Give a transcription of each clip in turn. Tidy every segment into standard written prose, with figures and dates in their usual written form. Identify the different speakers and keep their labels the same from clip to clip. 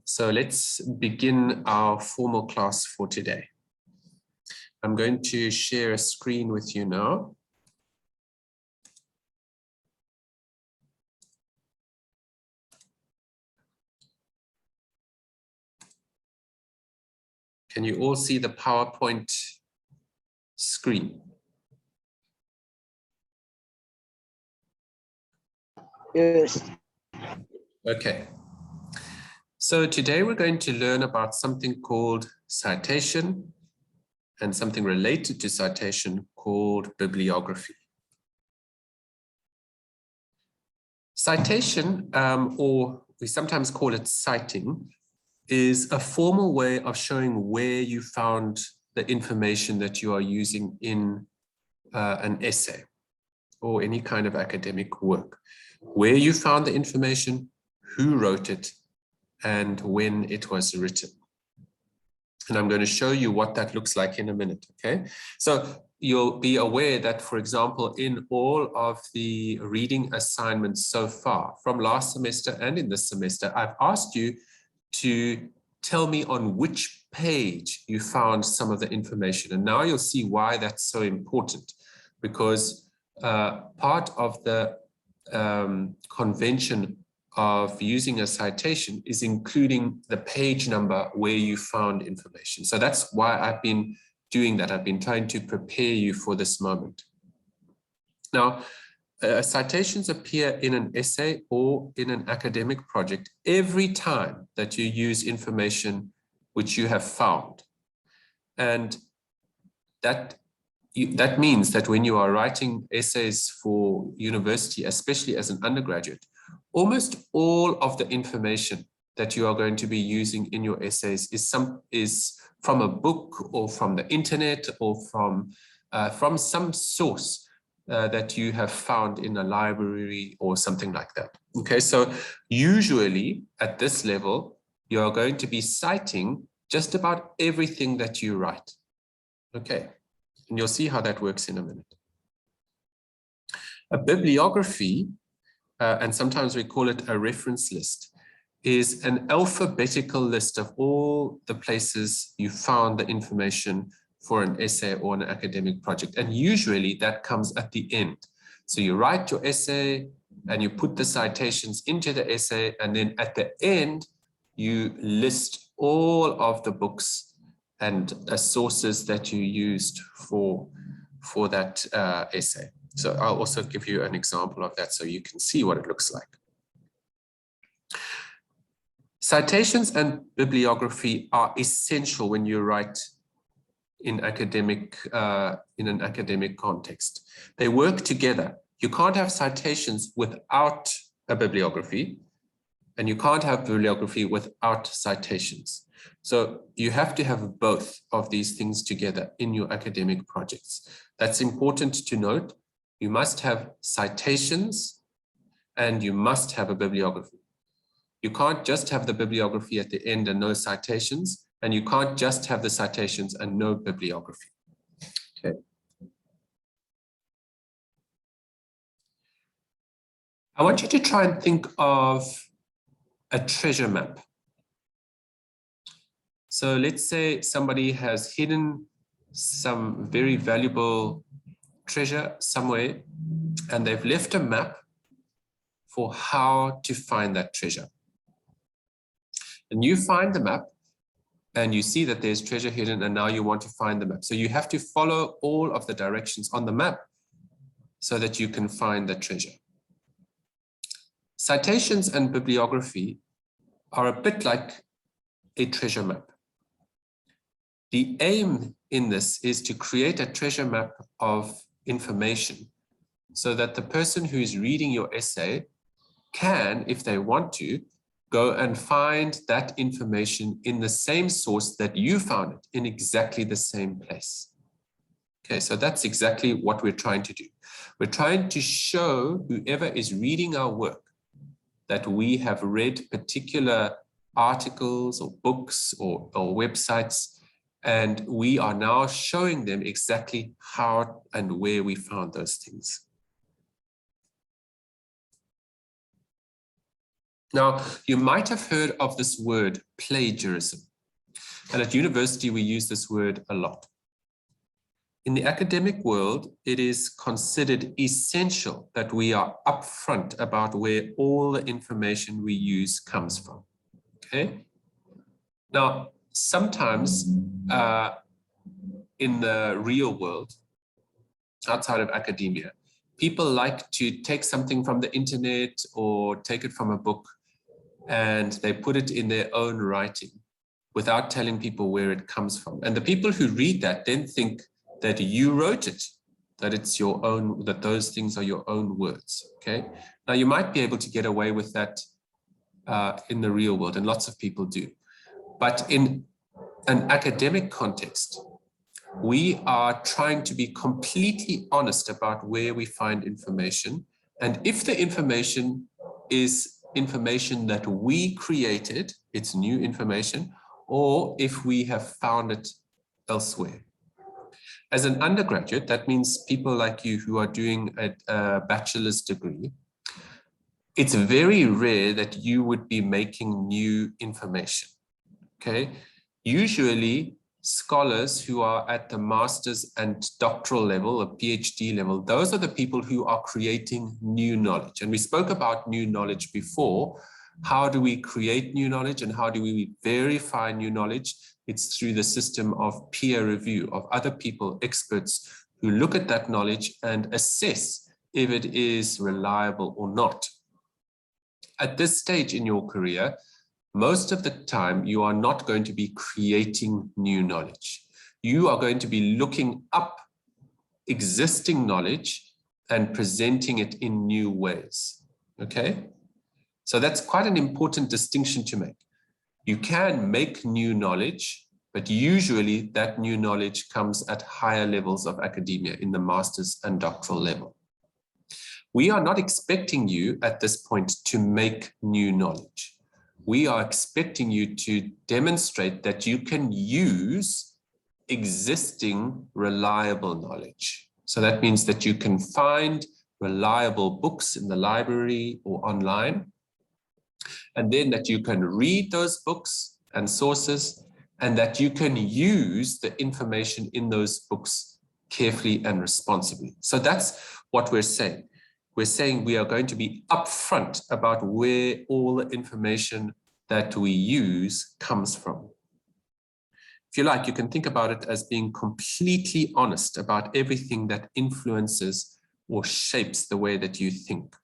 Speaker 1: so let's begin our formal class for today. I'm going to share a screen with you now. Can you all see the PowerPoint screen?
Speaker 2: Yes.
Speaker 1: Okay. So today we're going to learn about something called citation and something related to citation called bibliography. Citation, or we sometimes call it citing, is a formal way of showing where you found the information that you are using in an essay or any kind of academic work. Where you found the information, who wrote it, and when it was written. And I'm going to show you what that looks like in a minute, okay? So you'll be aware that, for example, in all of the reading assignments so far, from last semester and in this semester, I've asked you to tell me on which page you found some of the information. And now you'll see why that's so important, because part of the convention of using a citation is including the page number where you found information. So that's why I've been doing that. I've been trying to prepare you for this moment. Now, citations appear in an essay or in an academic project every time that you use information which you have found. And that means that when you are writing essays for university, especially as an undergraduate, almost all of the information that you are going to be using in your essays is from a book or from the internet or from some source that you have found in a library or something like that. Okay, so usually at this level, you are going to be citing just about everything that you write. Okay, and you'll see how that works in a minute. A bibliography, and sometimes we call it a reference list, is an alphabetical list of all the places you found the information for an essay or an academic project. And usually that comes at the end. So you write your essay and you put the citations into the essay, and then at the end, you list all of the books and sources that you used for that essay. So I'll also give you an example of that so you can see what it looks like. Citations and bibliography are essential when you write in an academic context. They work together. You can't have citations without a bibliography, and you can't have bibliography without citations. So you have to have both of these things together in your academic projects. That's important to note. You must have citations and you must have a bibliography. You can't just have the bibliography at the end and no citations, and you can't just have the citations and no bibliography. Okay. I want you to try and think of a treasure map. So let's say somebody has hidden some very valuable treasure somewhere, and they've left a map for how to find that treasure. And you find the map and you see that there's treasure hidden, and now you want to find the map. So you have to follow all of the directions on the map so that you can find the treasure. Citations and bibliography are a bit like a treasure map. The aim in this is to create a treasure map of information so that the person who is reading your essay can, if they want to, go and find that information in the same source that you found it, in exactly the same place. Okay, so that's exactly what we're trying to do. We're trying to show whoever is reading our work that we have read particular articles or books or websites, and we are now showing them exactly how and where we found those things. Now, you might have heard of this word plagiarism. And at university, we use this word a lot. In the academic world, it is considered essential that we are upfront about where all the information we use comes from. Okay? Now, sometimes in the real world, outside of academia, people like to take something from the internet or take it from a book and they put it in their own writing without telling people where it comes from. And the people who read that then think that you wrote it, that it's your own, that those things are your own words, okay? Now, you might be able to get away with that in the real world, and lots of people do. But in an academic context, we are trying to be completely honest about where we find information. And if the information is information that we created, it's new information, or if we have found it elsewhere. As an undergraduate, that means people like you who are doing a bachelor's degree, it's very rare that you would be making new information, okay? Usually, scholars who are at the master's and doctoral level, or PhD level, those are the people who are creating new knowledge. And we spoke about new knowledge before. How do we create new knowledge and how do we verify new knowledge? It's through the system of peer review, of other people, experts, who look at that knowledge and assess if it is reliable or not. At this stage in your career, most of the time, you are not going to be creating new knowledge. You are going to be looking up existing knowledge and presenting it in new ways, okay? So that's quite an important distinction to make. You can make new knowledge, but usually that new knowledge comes at higher levels of academia in the master's and doctoral level. We are not expecting you at this point to make new knowledge. We are expecting you to demonstrate that you can use existing reliable knowledge. So that means that you can find reliable books in the library or online, and then that you can read those books and sources, and that you can use the information in those books carefully and responsibly. So that's what we're saying. We're saying we are going to be upfront about where all the information that we use comes from. If you like, you can think about it as being completely honest about everything that influences or shapes the way that you think.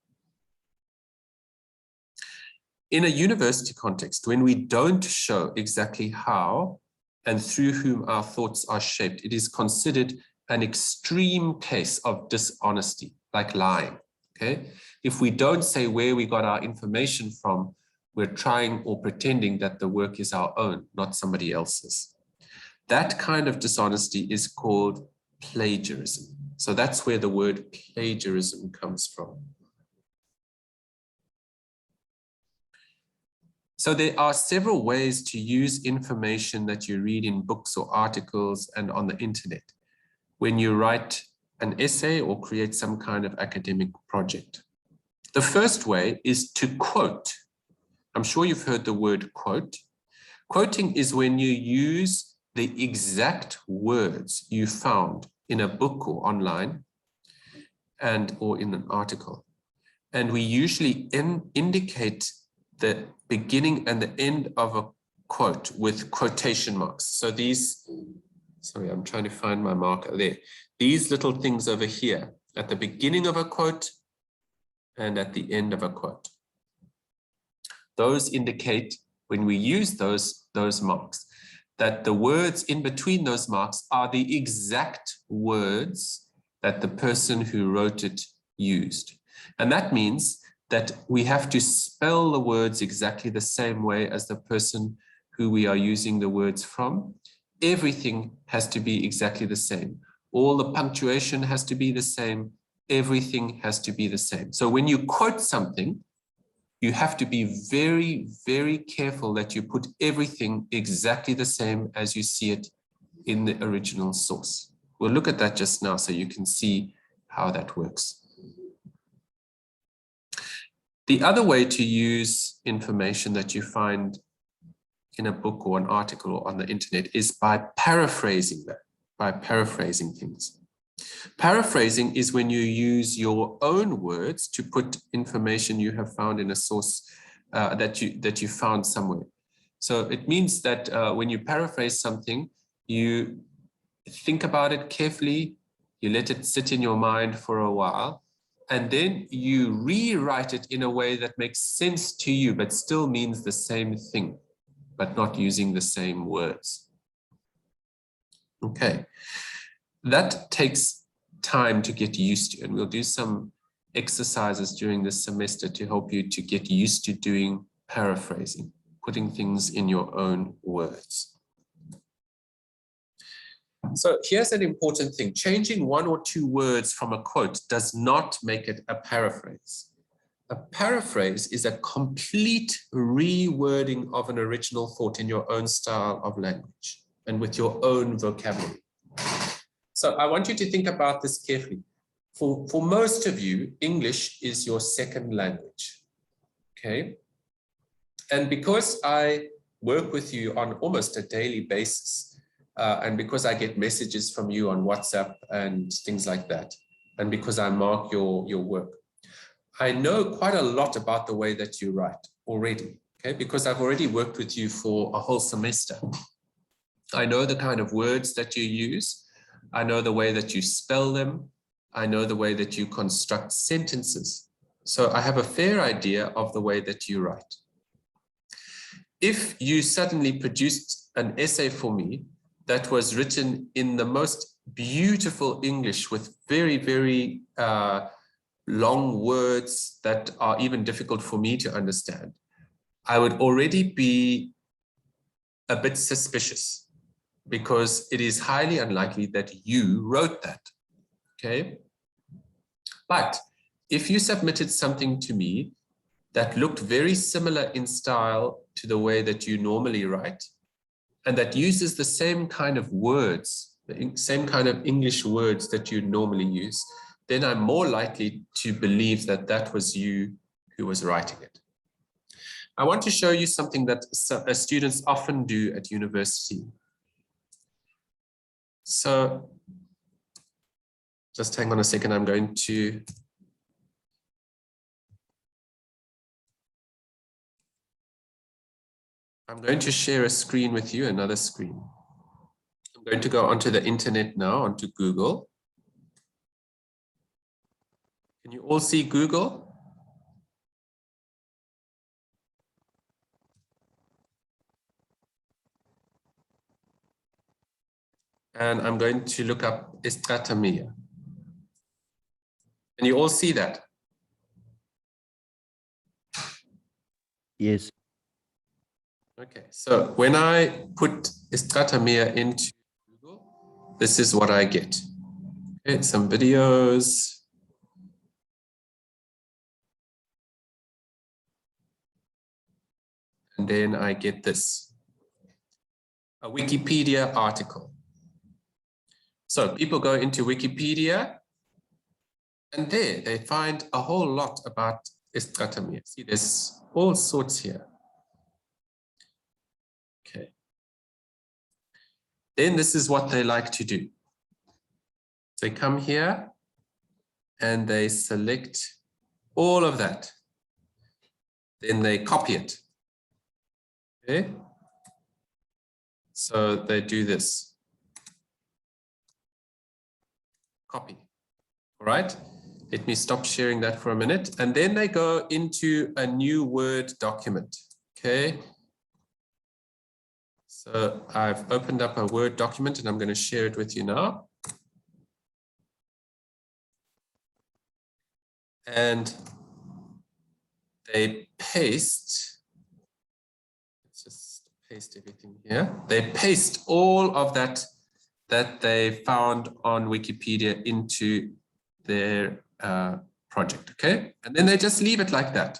Speaker 1: In a university context, when we don't show exactly how and through whom our thoughts are shaped, it is considered an extreme case of dishonesty, like lying. Okay? If we don't say where we got our information from, we're trying or pretending that the work is our own, not somebody else's. That kind of dishonesty is called plagiarism. So that's where the word plagiarism comes from. So there are several ways to use information that you read in books or articles and on the internet when you write an essay or create some kind of academic project. The first way is to quote. I'm sure you've heard the word quote. Quoting is when you use the exact words you found in a book or online or in an article. And we usually indicate the beginning and the end of a quote with quotation marks. So these, sorry, I'm trying to find my marker there. These little things over here at the beginning of a quote and at the end of a quote. Those indicate, when we use those marks, that the words in between those marks are the exact words that the person who wrote it used. And that means that we have to spell the words exactly the same way as the person who we are using the words from. Everything has to be exactly the same. All the punctuation has to be the same. Everything has to be the same. So when you quote something, you have to be very, very careful that you put everything exactly the same as you see it in the original source. We'll look at that just now so you can see how that works. The other way to use information that you find in a book or an article or on the internet is by paraphrasing that, by paraphrasing things. Paraphrasing is when you use your own words to put information you have found in a source that you found somewhere. So it means that when you paraphrase something, you think about it carefully, you let it sit in your mind for a while, and then you rewrite it in a way that makes sense to you, but still means the same thing, but not using the same words. Okay, that takes time to get used to, and we'll do some exercises during this semester to help you to get used to doing paraphrasing, putting things in your own words. So here's an important thing. Changing one or two words from a quote does not make it a paraphrase. A paraphrase is a complete rewording of an original thought in your own style of language and with your own vocabulary. So I want you to think about this carefully. For most of you, English is your second language, okay? And because I work with you on almost a daily basis, and because I get messages from you on WhatsApp and things like that, and because I mark your work, I know quite a lot about the way that you write already, okay? Because I've already worked with you for a whole semester. I know the kind of words that you use. I know the way that you spell them. I know the way that you construct sentences. So I have a fair idea of the way that you write. If you suddenly produced an essay for me that was written in the most beautiful English with very, very long words that are even difficult for me to understand, I would already be a bit suspicious because it is highly unlikely that you wrote that, okay? But if you submitted something to me that looked very similar in style to the way that you normally write, and that uses the same kind of words, the same kind of English words that you normally use, then I'm more likely to believe that that was you who was writing it. I want to show you something that students often do at university. So just hang on a second, I'm going to share a screen with you, another screen. I'm going to go onto the internet now, onto Google. Can you all see Google? And I'm going to look up Estratamia. Can you all see that?
Speaker 2: Yes.
Speaker 1: Okay, so when I put Estratamia into Google, this is what I get. Okay, some videos. And then I get this, a Wikipedia article. So people go into Wikipedia and there they find a whole lot about Estratamia. See, there's all sorts here. Okay. Then this is what they like to do. They come here and they select all of that. Then they copy it. Okay. So they do this. Copy. All right. Let me stop sharing that for a minute. And then they go into a new Word document. Okay. So I've opened up a Word document and I'm going to share it with you now. And they paste, let's just paste everything here. They paste all of that they found on Wikipedia into their project, okay? And then they just leave it like that.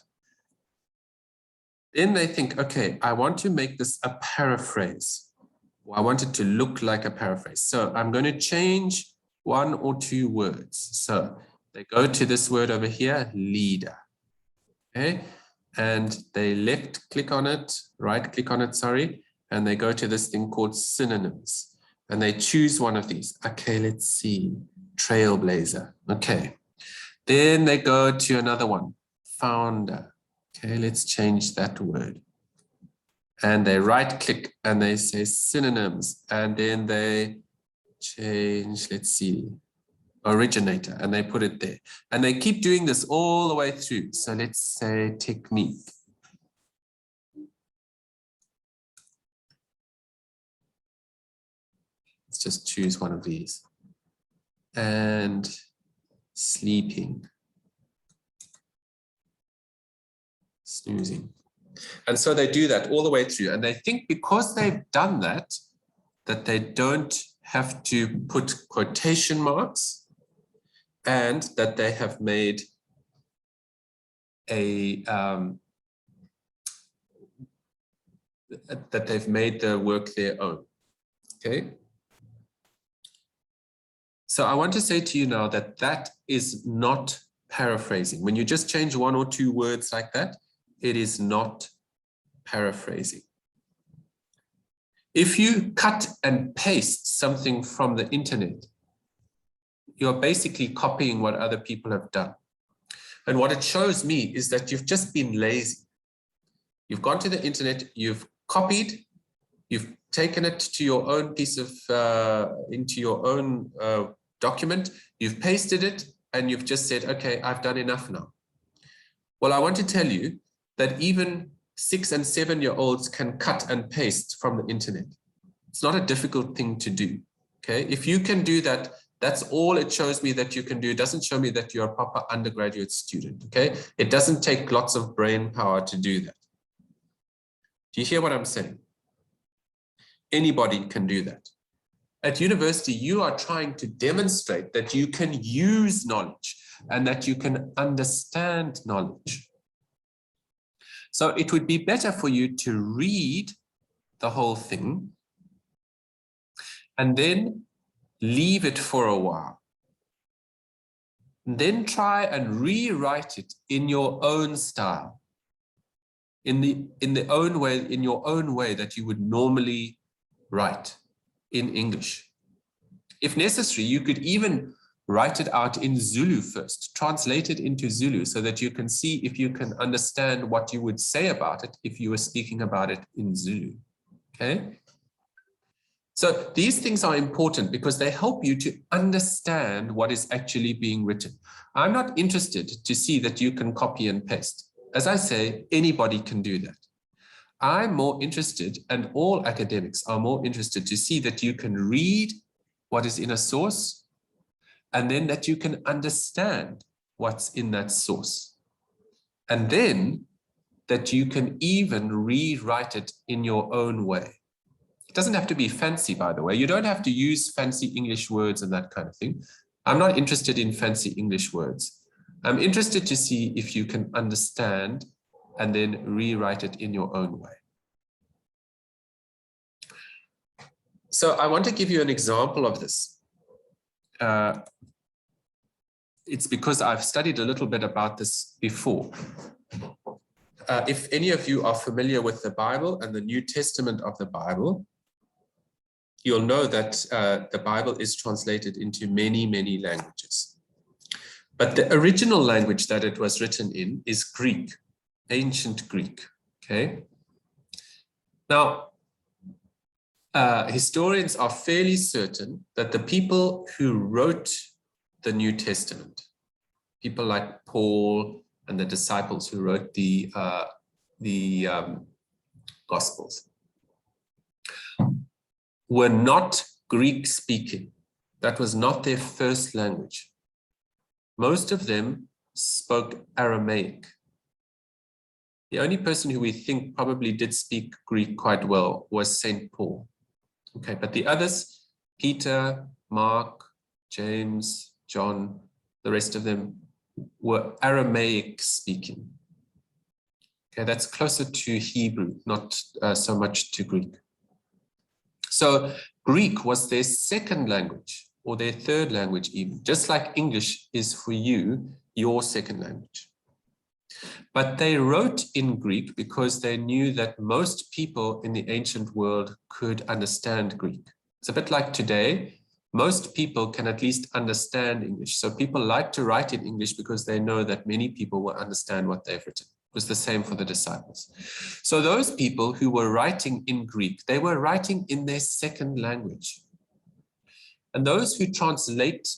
Speaker 1: Then they think, okay, I want to make this a paraphrase. Or I want it to look like a paraphrase. So I'm going to change one or two words. So they go to this word over here, leader. Okay, and they left click on it, right click on it, sorry, and they go to this thing called synonyms, and they choose one of these. Okay, let's see, trailblazer. Okay, then they go to another one, founder. Okay, let's change that word. And they right click and they say synonyms, and then they change, let's see, originator, and they put it there, and they keep doing this all the way through. So let's say technique. Let's just choose one of these, and sleeping, snoozing. And so they do that all the way through, and they think because they've done that, that they don't have to put quotation marks, and that they have made a that they've made the work their own. Okay. So I want to say to you now that that is not paraphrasing. When you just change one or two words like that, it is not paraphrasing. If you cut and paste something from the internet, you're basically copying what other people have done. And what it shows me is that you've just been lazy. You've gone to the internet, you've copied, you've taken it to your own piece of, into your own document, you've pasted it, and you've just said, okay, I've done enough now. Well, I want to tell you that even 6- and 7-year-olds can cut and paste from the internet. It's not a difficult thing to do. Okay, if you can do that, that's all it shows me that you can do. It doesn't show me that you're a proper undergraduate student. Okay, it doesn't take lots of brain power to do that. Do you hear what I'm saying? Anybody can do that. At university, you are trying to demonstrate that you can use knowledge and that you can understand knowledge. So it would be better for you to read the whole thing and then leave it for a while. And then try and rewrite it in your own style, in your own way that you would normally write in English. If necessary, you could even write it out in Zulu first, translate it into Zulu so that you can see if you can understand what you would say about it if you were speaking about it in Zulu. Okay? So these things are important because they help you to understand what is actually being written. I'm not interested to see that you can copy and paste. As I say, anybody can do that. I'm more interested, and all academics are more interested to see that you can read what is in a source, and then that you can understand what's in that source. And then that you can even rewrite it in your own way. It doesn't have to be fancy, by the way. You don't have to use fancy English words and that kind of thing. I'm not interested in fancy English words. I'm interested to see if you can understand and then rewrite it in your own way. So I want to give you an example of this. It's because I've studied a little bit about this before. If any of you are familiar with the Bible and the New Testament of the Bible, you'll know that the Bible is translated into many, many languages. But the original language that it was written in is Greek, ancient Greek, okay? Now, historians are fairly certain that the people who wrote the New Testament, people like Paul and the disciples who wrote the Gospels, were not Greek speaking. That was not their first language. Most of them spoke Aramaic. The only person who we think probably did speak Greek quite well was St. Paul. Okay, but the others, Peter, Mark, James, John, the rest of them were Aramaic speaking. Okay, that's closer to Hebrew, not so much to Greek. So Greek was their second language, or their third language even, just like English is for you, your second language. But they wrote in Greek because they knew that most people in the ancient world could understand Greek. It's a bit like today. Most people can at least understand English. So people like to write in English because they know that many people will understand what they've written. It was the same for the disciples. So those people who were writing in Greek, they were writing in their second language. And those who translate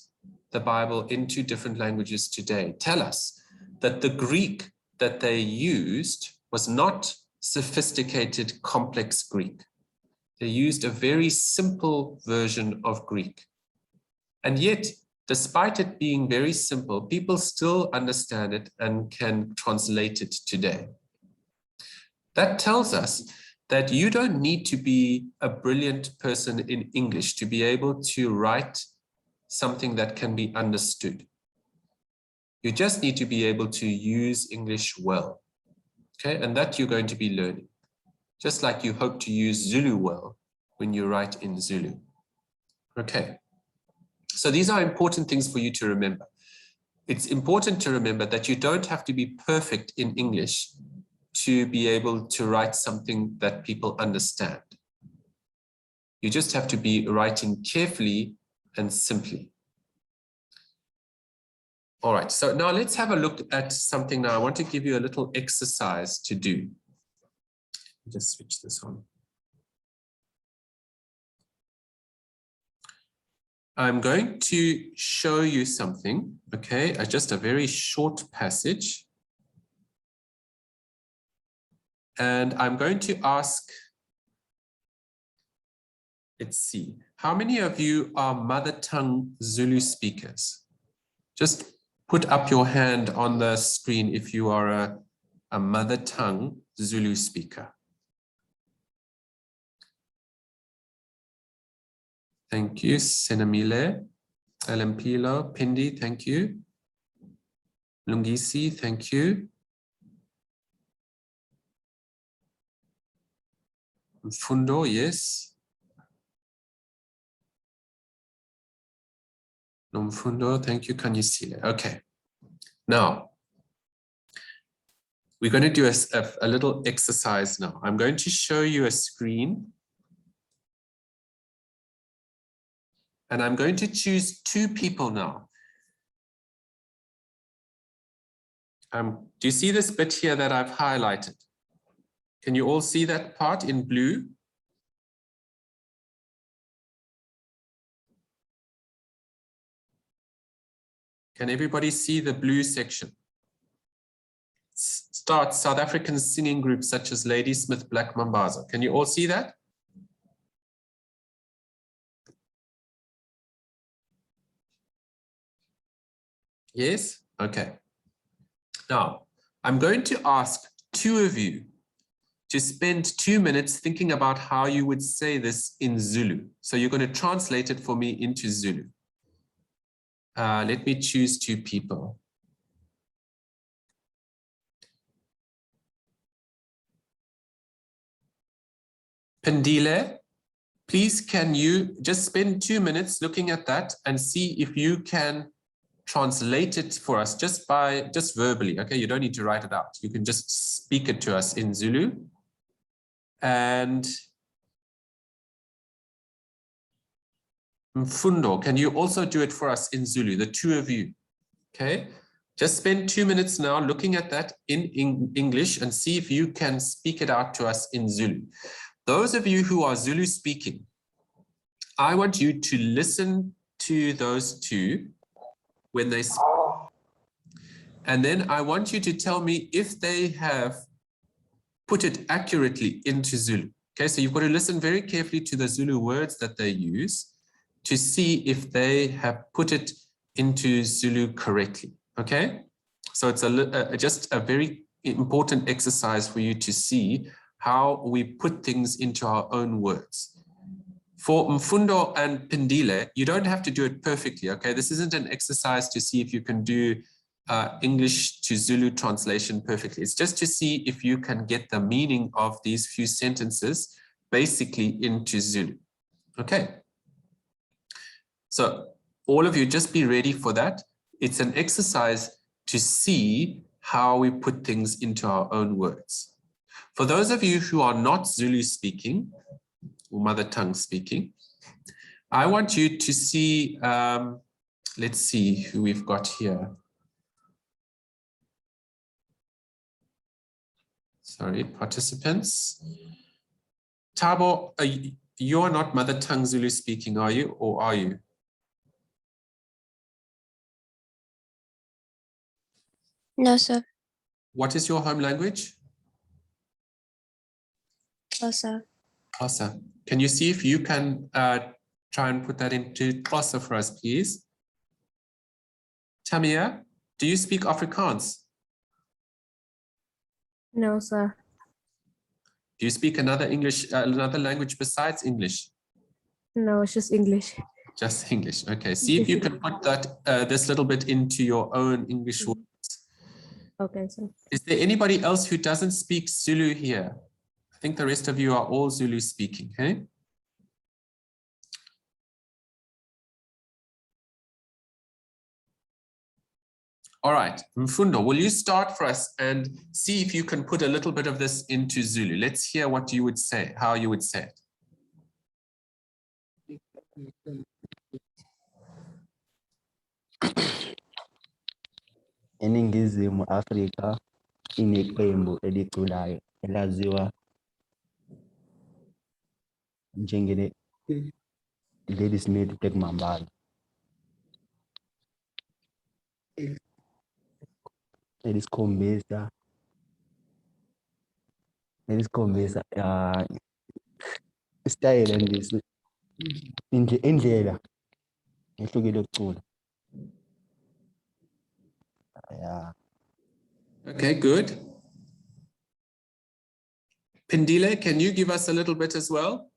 Speaker 1: the Bible into different languages today tell us that the Greek that they used was not sophisticated, complex Greek. They used a very simple version of Greek. And yet, despite it being very simple, people still understand it and can translate it today. That tells us that you don't need to be a brilliant person in English to be able to write something that can be understood. You just need to be able to use English well. Okay, and that you're going to be learning. Just like you hope to use Zulu well when you write in Zulu. Okay, so these are important things for you to remember. It's important to remember that you don't have to be perfect in English to be able to write something that people understand. You just have to be writing carefully and simply. All right, so now let's have a look at something now. I want to give you a little exercise to do. Just switch this on. I'm going to show you something, okay? Just a very short passage. And I'm going to ask, let's see, how many of you are mother tongue Zulu speakers? Just put up your hand on the screen if you are a mother tongue Zulu speaker. Thank you, Senamile, Alampilo, Pindi, thank you. Lungisi, thank you. Mfundo, yes. Nomfundo, thank you, Kanyisile. Okay. Now, we're going to do a little exercise now. I'm going to show you a screen. And I'm going to choose two people now. Do you see this bit here that I've highlighted? Can you all see that part in blue? Can everybody see the blue section? Start South African singing groups such as Ladysmith Black Mambazo. Can you all see that? Yes? Okay. Now, I'm going to ask two of you to spend 2 minutes thinking about how you would say this in Zulu. So you're going to translate it for me into Zulu. Let me choose two people. Pendile, please can you just spend 2 minutes looking at that and see if you can translate it for us just verbally. Okay, you don't need to write it out. You can just speak it to us in Zulu. And Mfundo, can you also do it for us in Zulu, the two of you? Okay, just spend 2 minutes now looking at that in English and see if you can speak it out to us in Zulu. Those of you who are Zulu speaking, I want you to listen to those two when they speak. And then I want you to tell me if they have put it accurately into Zulu. Okay, so you've got to listen very carefully to the Zulu words that they use to see if they have put it into Zulu correctly. Okay, so it's just a very important exercise for you to see how we put things into our own words. For Mfundo and Pendile, you don't have to do it perfectly, okay? This isn't an exercise to see if you can do English to Zulu translation perfectly. It's just to see if you can get the meaning of these few sentences basically into Zulu, okay? So all of you just be ready for that. It's an exercise to see how we put things into our own words. For those of you who are not Zulu speaking or mother tongue speaking, I want you to see, let's see who we've got here. Sorry, participants. Tabo, you are not mother tongue Zulu speaking, are you, or are you?
Speaker 2: No, sir.
Speaker 1: What is your home language?
Speaker 2: Xhosa.
Speaker 1: Xhosa. Can you see if you can try and put that into Xhosa for us, please? Tamia, do you speak Afrikaans?
Speaker 2: No, sir.
Speaker 1: Do you speak another language besides English?
Speaker 2: No, it's just English.
Speaker 1: Just English. Okay. See if you can put that this little bit into your own English words.
Speaker 2: Okay, sir.
Speaker 1: Is there anybody else who doesn't speak Zulu here? I think the rest of you are all Zulu speaking, hey? All right, Mfundo, will you start for us and see if you can put a little bit of this into Zulu? Let's hear what you would say, how you would say it.
Speaker 3: Eningizimu Afrika ineqembu eliculayo elaziwa njengele Ladysmith Tekmambala. Elisikhombisa istyle andisi indlela ehlukile yokucula. Yeah.
Speaker 1: Okay, good. Pindile, can you give us a little bit as well?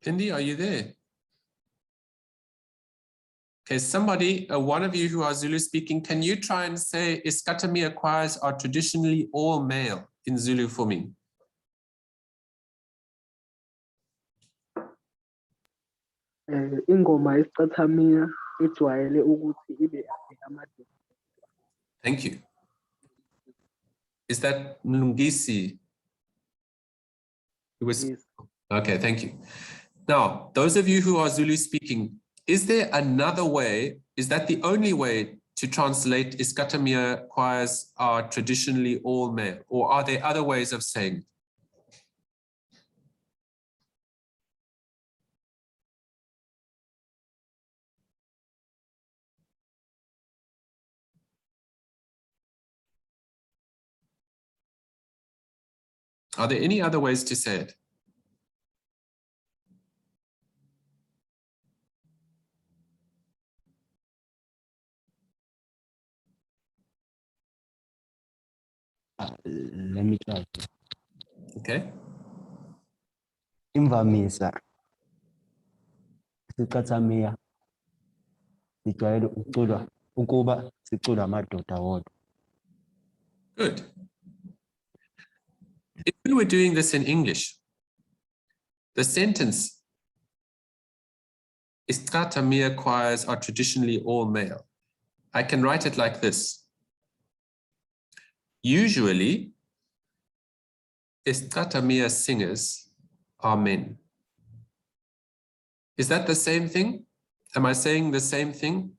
Speaker 1: Pindi, are you there? Okay, somebody, one of you who are Zulu speaking, can you try and say Isicathamiya choirs are traditionally all male in Zulu for me?
Speaker 4: Ingoma isicathamiya ijwayele ukuthi ibe amadoda.
Speaker 1: Thank you. Is that Mlungisi?
Speaker 4: Yes.
Speaker 1: Okay, thank you. Now, those of you who are Zulu speaking, is there another way? Is that the only way to translate Isicathamiya choirs are traditionally all male, or are there other ways of saying it? Are there any other ways to say it?
Speaker 3: Let me try.
Speaker 1: Okay.
Speaker 3: Imvamisa isicathamiya sijwayele ukuculwa ukuba sicula amadoda wodwa.
Speaker 1: Good. If we were doing this in English, the sentence, Isicathamiya choirs are traditionally all male, I can write it like this. Usually, Isicathamiya singers are men. Is that the same thing? Am I saying the same thing?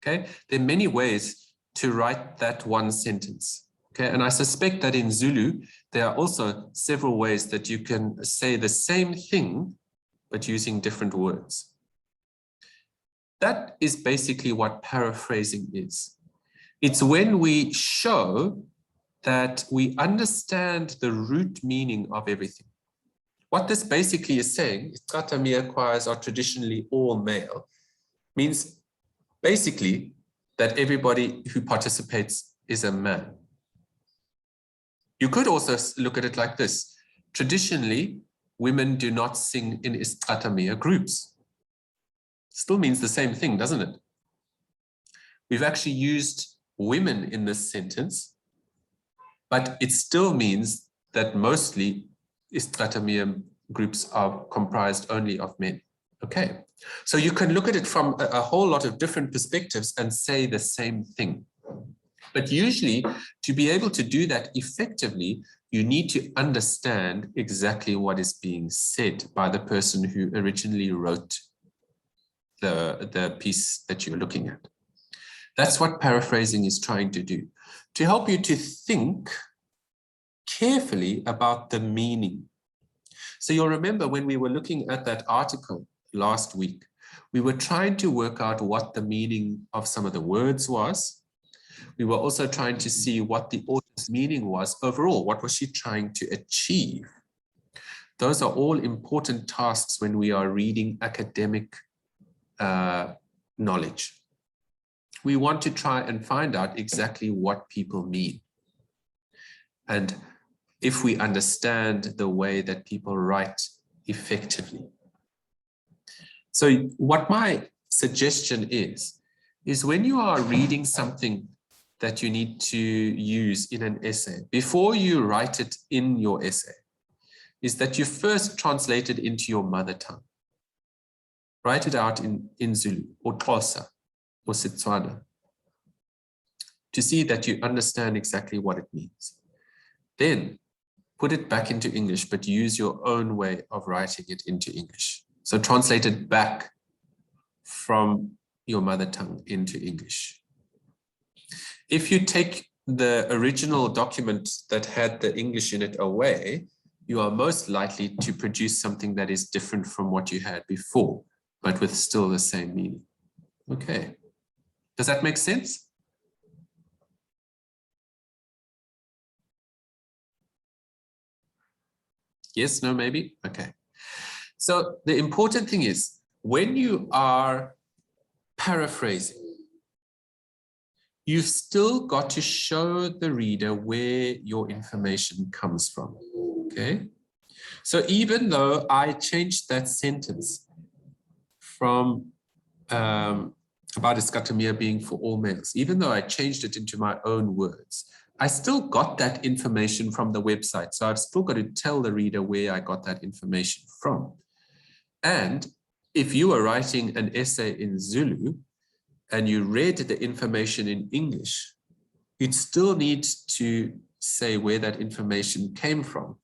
Speaker 1: Okay, there are many ways to write that one sentence. Okay, and I suspect that in Zulu, there are also several ways that you can say the same thing, but using different words. That is basically what paraphrasing is. It's when we show that we understand the root meaning of everything. What this basically is saying, Isicathamiya choirs are traditionally all male, means basically that everybody who participates is a man. You could also look at it like this. Traditionally, women do not sing in istratamia groups. Still means the same thing, doesn't it? We've actually used women in this sentence, but it still means that mostly istratamia groups are comprised only of men. Okay, so you can look at it from a whole lot of different perspectives and say the same thing. But usually, to be able to do that effectively, you need to understand exactly what is being said by the person who originally wrote the piece that you're looking at. That's what paraphrasing is trying to do, to help you to think carefully about the meaning. So you'll remember when we were looking at that article last week, we were trying to work out what the meaning of some of the words was. We were also trying to see what the author's meaning was overall. What was she trying to achieve? Those are all important tasks when we are reading academic knowledge. We want to try and find out exactly what people mean. And if we understand the way that people write effectively. So what my suggestion is when you are reading something that you need to use in an essay, before you write it in your essay, is that you first translate it into your mother tongue. Write it out in Zulu or Xhosa or Setswana to see that you understand exactly what it means. Then put it back into English, but use your own way of writing it into English. So translate it back from your mother tongue into English. If you take the original document that had the English in it away, you are most likely to produce something that is different from what you had before, but with still the same meaning. Okay. Does that make sense? Yes, no, maybe? Okay. So the important thing is when you are paraphrasing, you've still got to show the reader where your information comes from. Okay. So even though I changed that sentence from about iskatamia being for all males, even though I changed it into my own words, I still got that information from the website. So I've still got to tell the reader where I got that information from. And if you were writing an essay in Zulu and you read the information in English, you'd still need to say where that information came from,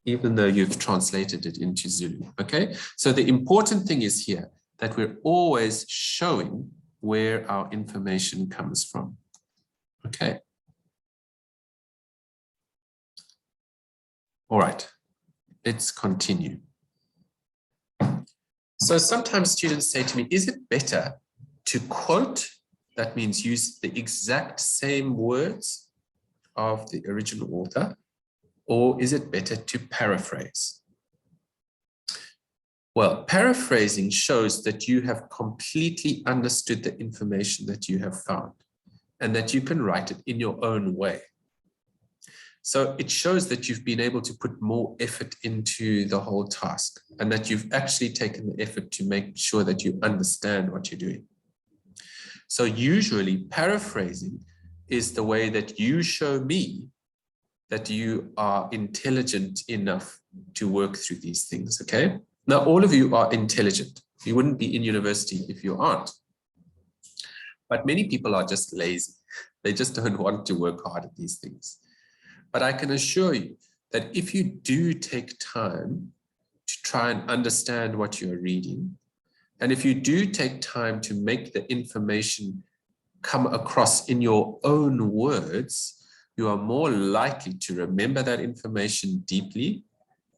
Speaker 1: even though you've translated it into Zulu. Okay, so the important thing is here that we're always showing where our information comes from. Okay. All right, let's continue. So sometimes students say to me, is it better to quote, that means use the exact same words of the original author, or is it better to paraphrase? Well, paraphrasing shows that you have completely understood the information that you have found and that you can write it in your own way. So it shows that you've been able to put more effort into the whole task and that you've actually taken the effort to make sure that you understand what you're doing. So usually paraphrasing is the way that you show me that you are intelligent enough to work through these things, okay? Now, all of you are intelligent. You wouldn't be in university if you aren't. But many people are just lazy. They just don't want to work hard at these things. But I can assure you that if you do take time to try and understand what you're reading, and if you do take time to make the information come across in your own words, you are more likely to remember that information deeply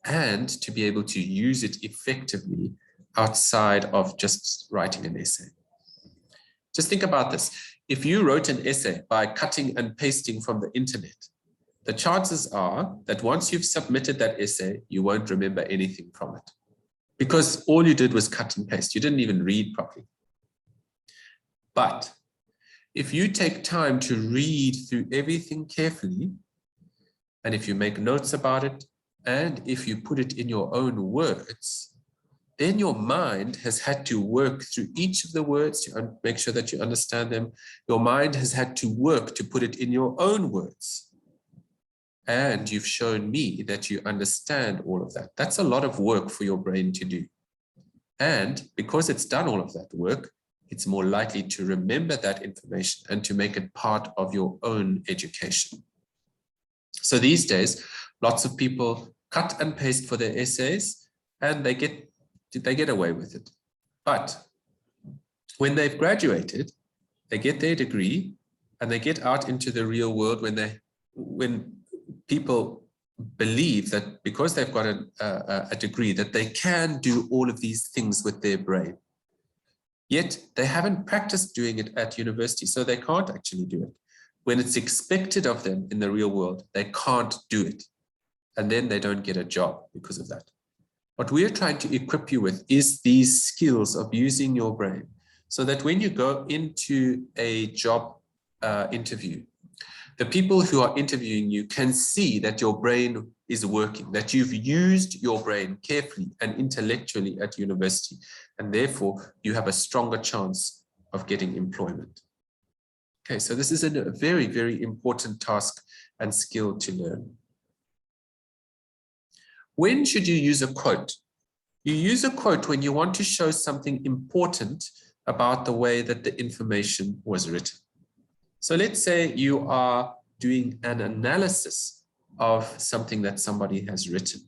Speaker 1: and to be able to use it effectively outside of just writing an essay. Just think about this. If you wrote an essay by cutting and pasting from the internet, the chances are that once you've submitted that essay, you won't remember anything from it because all you did was cut and paste. You didn't even read properly. But if you take time to read through everything carefully, and if you make notes about it, and if you put it in your own words, then your mind has had to work through each of the words to make sure that you understand them. Your mind has had to work to put it in your own words. And you've shown me that you understand all of that. That's a lot of work for your brain to do. And because it's done all of that work, it's more likely to remember that information and to make it part of your own education. So these days, lots of people cut and paste for their essays, and they get away with it. But when they've graduated, they get their degree and they get out into the real world when people believe that because they've got a degree that they can do all of these things with their brain. Yet they haven't practiced doing it at university, so they can't actually do it. When it's expected of them in the real world, they can't do it. And then they don't get a job because of that. What we're trying to equip you with is these skills of using your brain so that when you go into a job interview, the people who are interviewing you can see that your brain is working, that you've used your brain carefully and intellectually at university, and therefore you have a stronger chance of getting employment. Okay, so this is a very, very important task and skill to learn. When should you use a quote? You use a quote when you want to show something important about the way that the information was written. So let's say you are doing an analysis of something that somebody has written.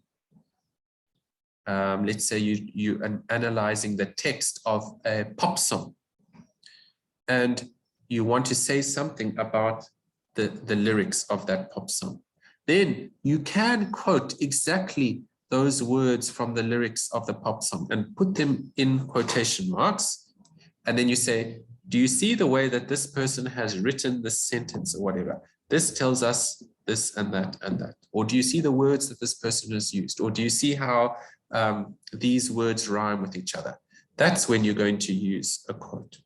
Speaker 1: Let's say you are analyzing the text of a pop song, and you want to say something about the lyrics of that pop song. Then you can quote exactly those words from the lyrics of the pop song and put them in quotation marks. And then you say, do you see the way that this person has written this sentence or whatever? This tells us this and that and that. Or do you see the words that this person has used? Or do you see how these words rhyme with each other? That's when you're going to use a quote.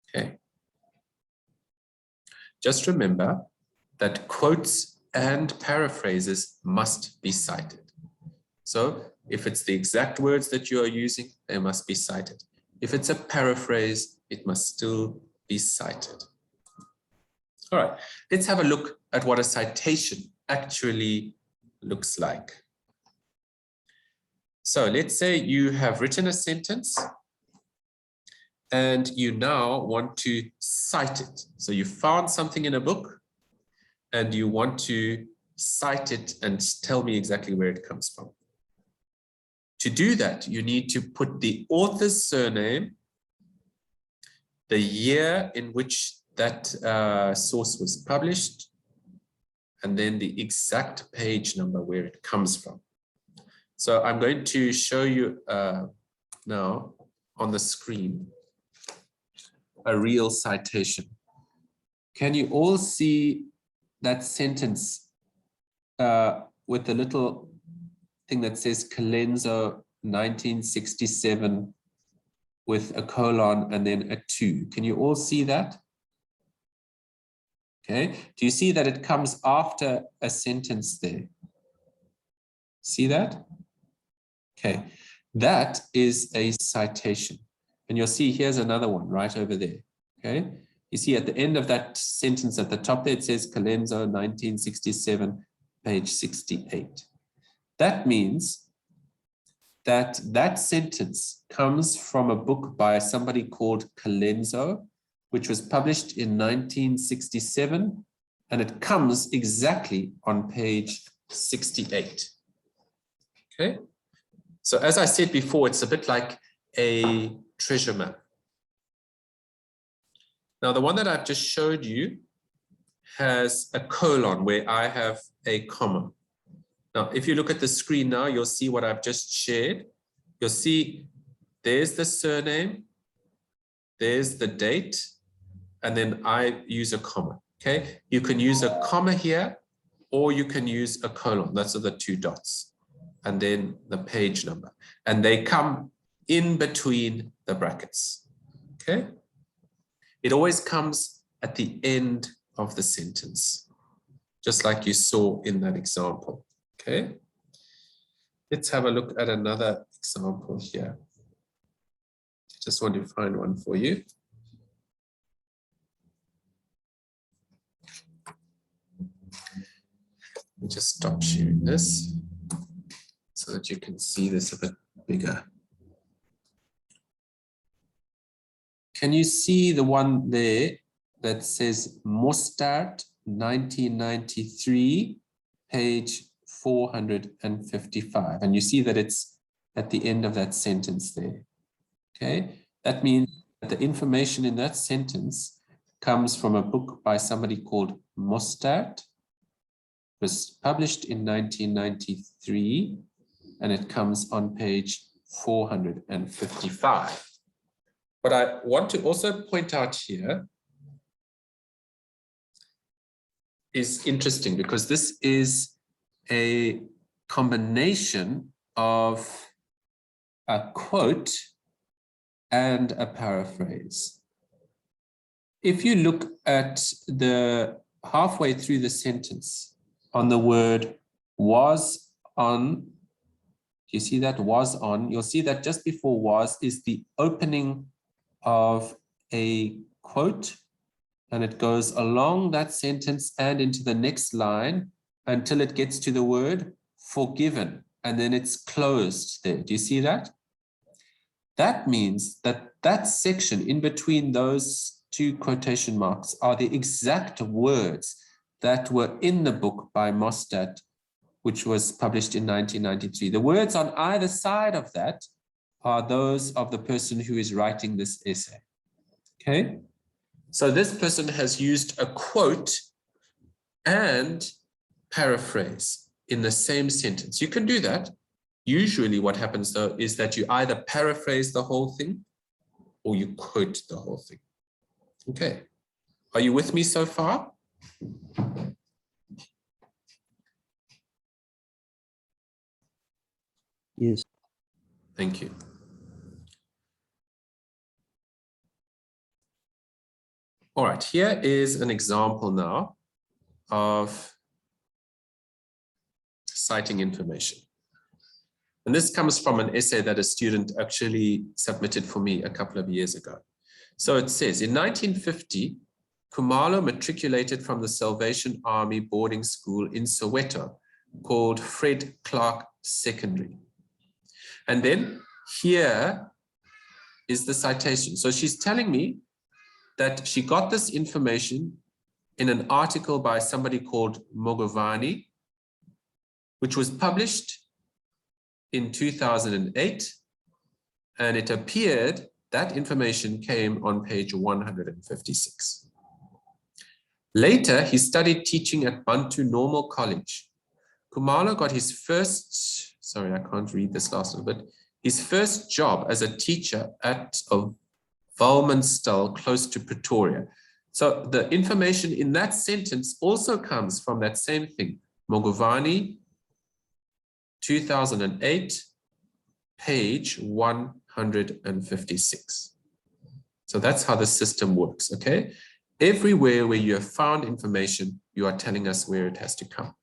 Speaker 1: Okay. Just remember that quotes and paraphrases must be cited. So if it's the exact words that you are using, they must be cited. If it's a paraphrase, it must still be cited. All right, let's have a look at what a citation actually looks like. So let's say you have written a sentence and you now want to cite it. So you found something in a book and you want to cite it and tell me exactly where it comes from. To do that, you need to put the author's surname, the year in which that source was published, and then the exact page number where it comes from. So I'm going to show you now on the screen a real citation. Can you all see that sentence with the little thing that says Colenso 1967 with a colon and then a 2? Can you all see that? Okay, do you see that it comes after a sentence there? See that? Okay, that is a citation. And you'll see here's another one right over there. Okay, you see at the end of that sentence at the top there, it says Colenso 1967, page 68. That means that that sentence comes from a book by somebody called Colenso, which was published in 1967, and it comes exactly on page 68. Okay, so as I said before, it's a bit like a treasure map. Now, the one that I've just showed you has a colon where I have a comma. Now, if you look at the screen now, you'll see what I've just shared. You'll see there's the surname, there's the date, and then I use a comma, okay? You can use a comma here, or you can use a colon. Those are the two dots. And then the page number. And they come in between the brackets, okay? It always comes at the end of the sentence. just like you saw in that example. Okay. Let's have a look at another example here. I just want to find one for you. Let me just stop sharing this so that you can see this a bit bigger. Can you see the one there that says Mostert 1993, page 455? And you see that it's at the end of that sentence there. Okay, that means that the information in that sentence comes from a book by somebody called Mostert. It was published in 1993, and it comes on page 455. What I want to also point out here is interesting because this is a combination of a quote and a paraphrase. If you look at the halfway through the sentence on the word was on, do you see that was on? You'll see that just before was is the opening of a quote, and it goes along that sentence and into the next line until it gets to the word forgiven, and then it's closed there. Do you see that? That means that that section in between those two quotation marks are the exact words that were in the book by Mostert, which was published in 1993. The words on either side of that are those of the person who is writing this essay. Okay, so this person has used a quote and paraphrase in the same sentence. You can do that. Usually what happens though is that you either paraphrase the whole thing or you quote the whole thing. Okay, are you with me so far?
Speaker 3: Yes.
Speaker 1: Thank you. All right, here is an example now of citing information. And this comes from an essay that a student actually submitted for me a couple of years ago. So it says, in 1950, Khumalo matriculated from the Salvation Army boarding school in Soweto called Fred Clark Secondary. And then here is the citation. So she's telling me that she got this information in an article by somebody called Mogovani, which was published in 2008, and it appeared, that information came on page 156. Later, he studied teaching at Bantu Normal College. Khumalo got his first, sorry, I can't read this last one, but his first job as a teacher at Valmanstal, close to Pretoria. So the information in that sentence also comes from that same thing. Mogovani, 2008, page 156. So that's how the system works, okay? Everywhere where you have found information, you are telling us where it has to come.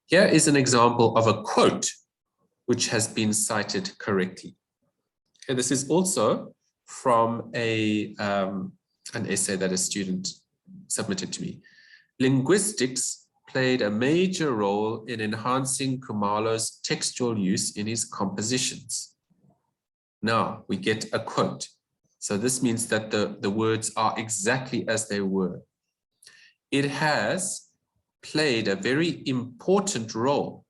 Speaker 1: Here is an example of a quote which has been cited correctly. Okay, this is also from an essay that a student submitted to me. Linguistics played a major role in enhancing Khumalo's textual use in his compositions. Now we get a quote. So this means that the words are exactly as they were. It has played a very important role.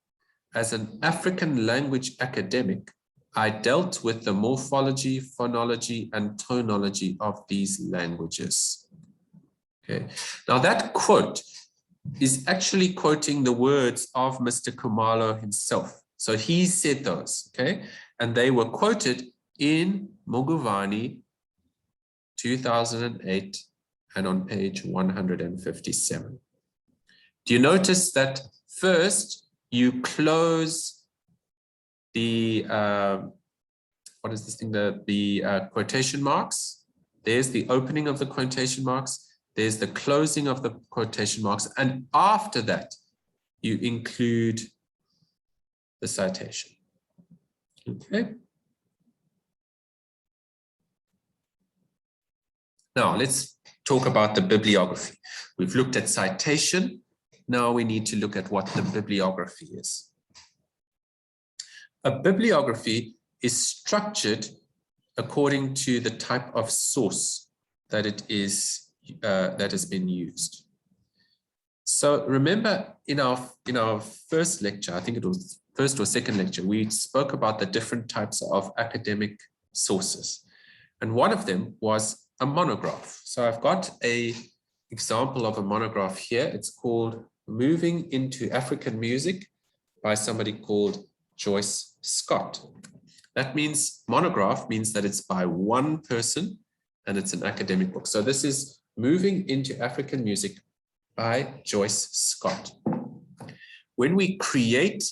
Speaker 1: As an African language academic, I dealt with the morphology, phonology, and tonology of these languages. Okay. Now that quote is actually quoting the words of Mr. Khumalo himself. So he said those, okay? And they were quoted in Mogovani 2008 and on page 157. Do you notice that first you close the, what is this thing, the quotation marks? There's the opening of the quotation marks. there's the closing of the quotation marks, and after that, you include the citation. Okay. Now let's talk about the bibliography. We've looked at citation. Now we need to look at what the bibliography is. A bibliography is structured according to the type of source that it is that has been used. So remember in our first lecture, I think it was first or second lecture, we spoke about the different types of academic sources. And one of them was a monograph. So I've got an example of a monograph here. It's called Moving into African Music by somebody called Joyce Scott. That means monograph means that it's by one person and it's an academic book. So this is Moving into African Music by Joyce Scott. When we create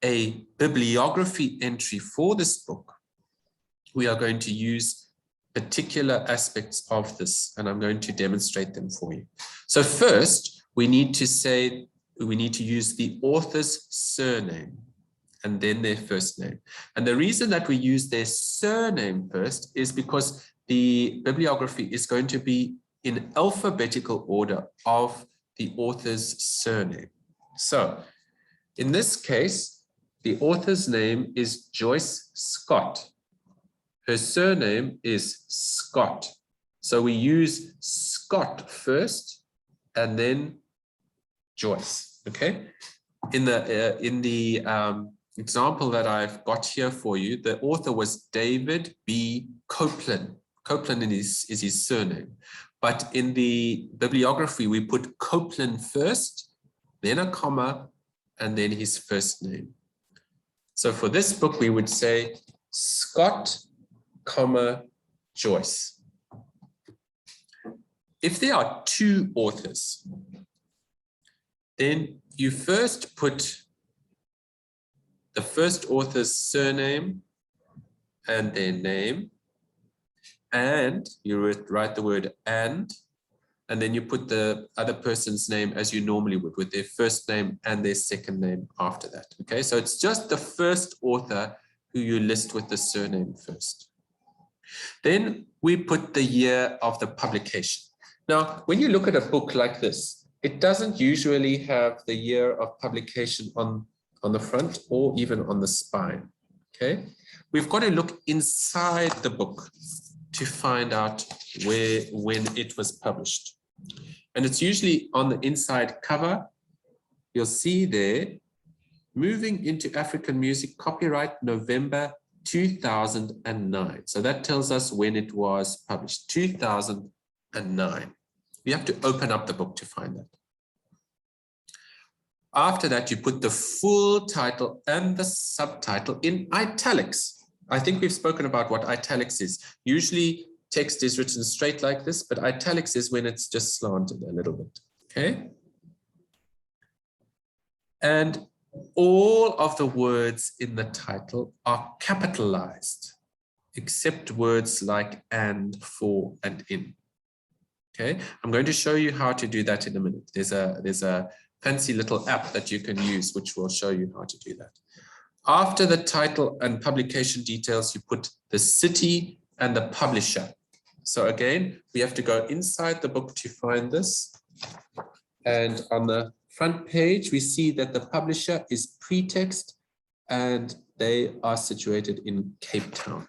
Speaker 1: a bibliography entry for this book, we are going to use particular aspects of this, and I'm going to demonstrate them for you. So first, we need to use the author's surname and then their first name. And the reason that we use their surname first is because the bibliography is going to be in alphabetical order of the author's surname. So in this case, the author's name is Joyce Scott. Her surname is Scott. So we use Scott first and then Joyce, okay? In the example that I've got here for you, the author was David B. Copeland. Copeland is his surname. But in the bibliography, we put Copeland first, then a comma, and then his first name. So for this book, we would say Scott, comma, Joyce. If there are two authors, then you first put the first author's surname and their name, and you write the word and then you put the other person's name as you normally would, with their first name and their second name after that. Okay, so it's just the first author who you list with the surname first. Then we put the year of the publication. Now, when you look at a book like this, it doesn't usually have the year of publication on the front or even on the spine. Okay, we've got to look inside the book to find out when it was published. And it's usually on the inside cover. You'll see there, Moving into African Music, copyright November 2009. So that tells us when it was published, 2009. You have to open up the book to find that. After that, you put the full title and the subtitle in italics. I think we've spoken about what italics is. Usually text is written straight like this, but italics is when it's just slanted a little bit, okay? And all of the words in the title are capitalized, except words like and, for, and in, okay? I'm going to show you how to do that in a minute. There's a fancy little app that you can use, which will show you how to do that. After the title and publication details, you put the city and the publisher. So again, we have to go inside the book to find this. And on the front page, we see that the publisher is Pretext and they are situated in Cape Town.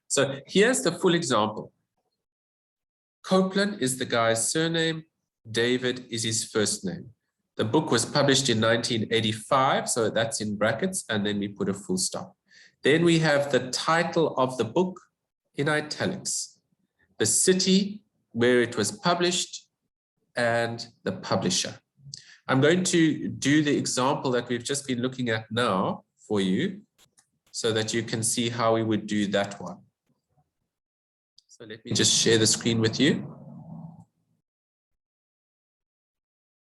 Speaker 1: So here's the full example. Copeland is the guy's surname. David is his first name. The book was published in 1985, so that's in brackets, and then we put a full stop. Then we have the title of the book in italics, the city where it was published, and the publisher. I'm going to do the example that we've just been looking at now for you so that you can see how we would do that one. So let me just share the screen with you.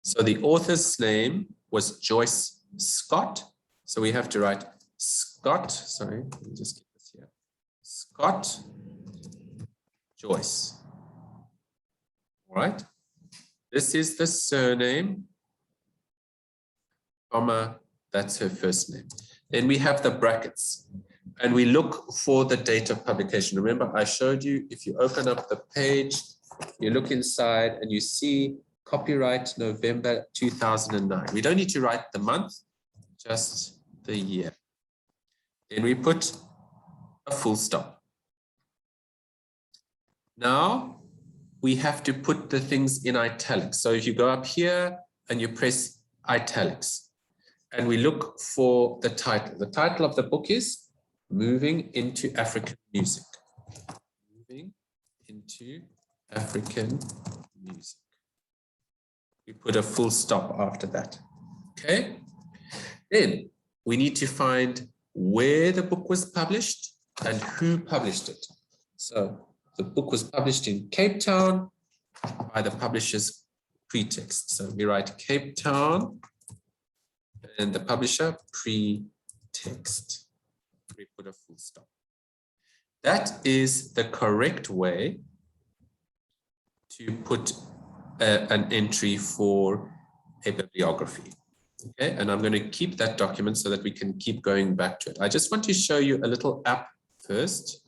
Speaker 1: So the author's name was Joyce Scott. So we have to write Scott, sorry, let me just get this here. Scott, Joyce. All right. This is the surname, comma, that's her first name. Then we have the brackets, and we look for the date of publication. Remember, I showed you, if you open up the page, you look inside and you see copyright November 2009. We don't need to write the month, just the year. Then we put a full stop. Now we have to put the things in italics. So if you go up here and you press italics, and we look for the title. The title of the book is Moving into African Music. Moving into African Music. We put a full stop after that. Okay. Then we need to find where the book was published and who published it. So the book was published in Cape Town by the publisher's pretext. So we write Cape Town and the publisher pretext. We put a full stop. That is the correct way to put an entry for a bibliography. Okay, and I'm going to keep that document so that we can keep going back to it. I just want to show you a little app first.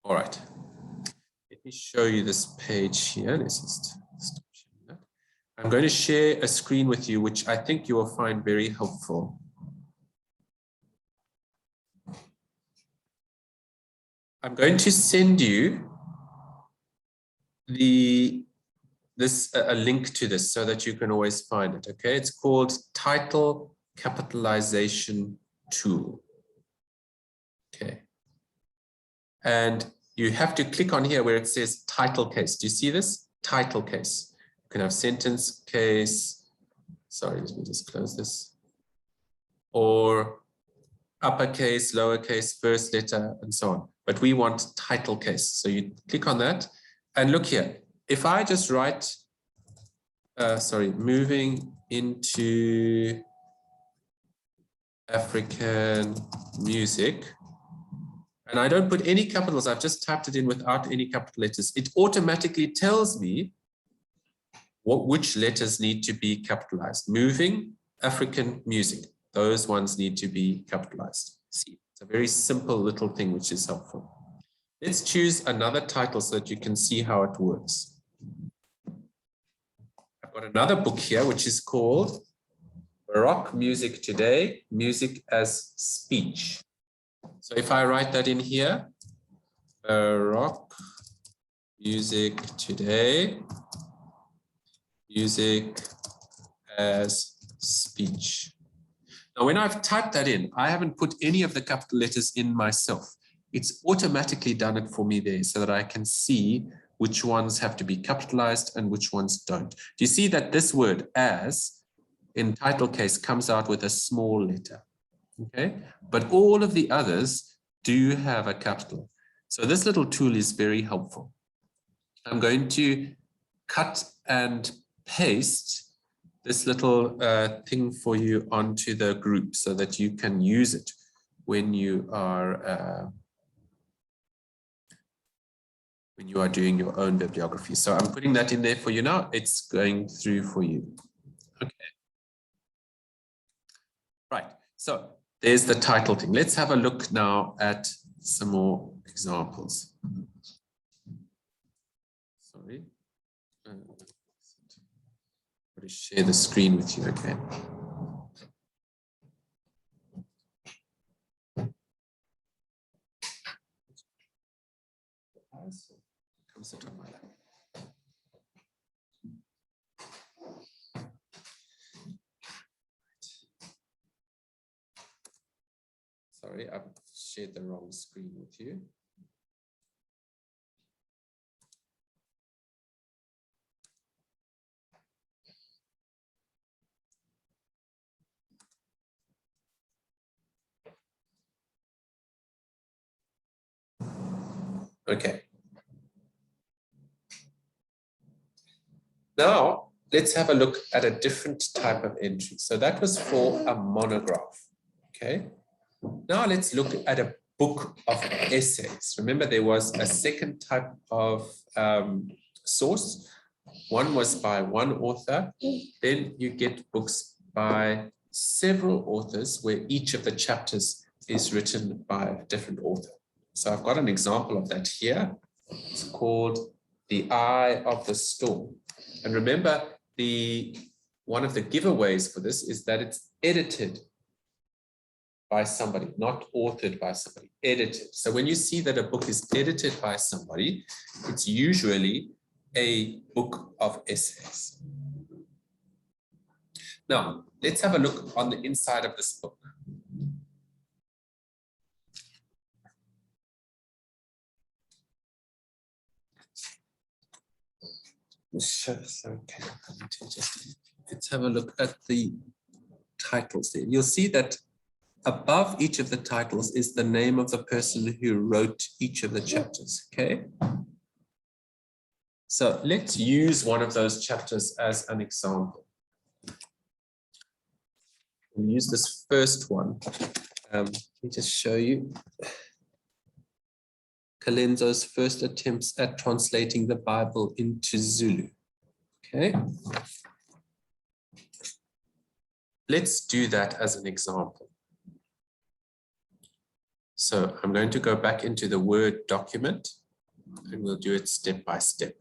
Speaker 1: All right, let me show you this page here. Let's just stop sharing that. I'm going to share a screen with you, which I think you will find very helpful. I'm going to send you a link to this so that you can always find it. Okay, it's called Title Capitalization Tool. Okay, and you have to click on here where it says title case. Do you see this? Title case. You can have sentence case. Sorry, let me just close this. Or uppercase, lowercase, first letter, and so on. But we want title case. So you click on that and look here. If I just write, moving into African music, and I don't put any capitals, I've just typed it in without any capital letters, it automatically tells me which letters need to be capitalized. Moving African music, those ones need to be capitalized. See, it's a very simple little thing which is helpful. Let's choose another title so that you can see how it works. I've got another book here which is called Baroque Music Today, Music as Speech. So if I write that in here, Baroque Music Today, Music as Speech. Now, when I've typed that in, I haven't put any of the capital letters in myself. It's automatically done it for me there so that I can see which ones have to be capitalized and which ones don't. Do you see that this word as in title case comes out with a small letter? Okay, but all of the others do have a capital. So this little tool is very helpful. I'm going to cut and paste this little thing for you onto the group so that you can use it when you are doing your own bibliography. So I'm putting that in there for you now. It's going through for you. Okay. Right. So there's the title thing. Let's have a look now at some more examples. Sorry. I'm going to share the screen with you again. Come sit on my lap. Sorry, I've shared the wrong screen with you. Okay. Now, let's have a look at a different type of entry. So that was for a monograph. Okay. Now let's look at a book of essays. Remember, there was a second type of source. One was by one author. Then you get books by several authors where each of the chapters is written by a different author. So I've got an example of that here. It's called The Eye of the Storm. And remember, one of the giveaways for this is that it's edited by somebody, not authored by somebody, edited. So when you see that a book is edited by somebody, it's usually a book of essays. Now, let's have a look on the inside of this book. Okay. Let's have a look at the titles there. You'll see that above each of the titles is the name of the person who wrote each of the chapters, okay? So let's use one of those chapters as an example. We'll use this first one. Let me just show you. Kalenzo's first attempts at translating the Bible into Zulu. Okay. Let's do that as an example. So I'm going to go back into the Word document and we'll do it step by step.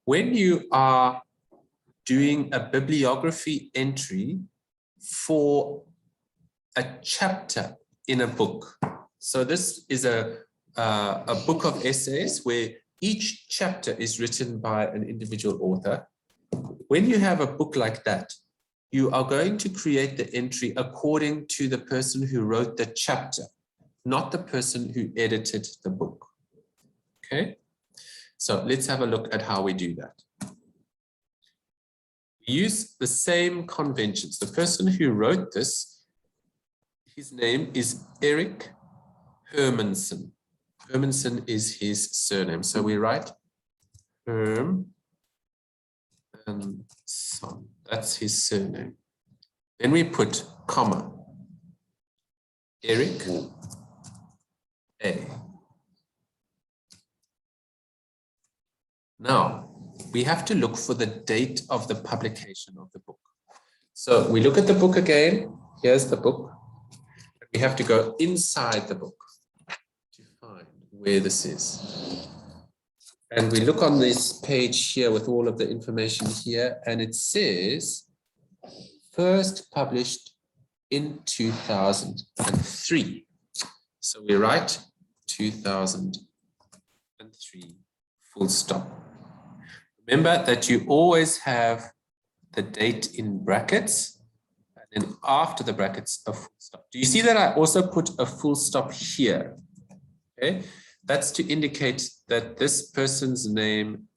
Speaker 1: When you are doing a bibliography entry for a chapter in a book, so this is a book of essays where each chapter is written by an individual author. When you have a book like that, you are going to create the entry according to the person who wrote the chapter, not the person who edited the book. Okay, so let's have a look at how we do that. We use the same conventions. The person who wrote this, his name is Eric Hermanson. Hermanson is his surname. So we write Hermanson. That's his surname. Then we put comma. Eric A. Now, we have to look for the date of the publication of the book. So we look at the book again. Here's the book. We have to go inside the book to find where this is. And we look on this page here with all of the information here, and it says first published in 2003. So we write 2003, full stop. Remember that you always have the date in brackets, and then after the brackets, a full stop. Do you see that I also put a full stop here? Okay. That's to indicate that this person's name,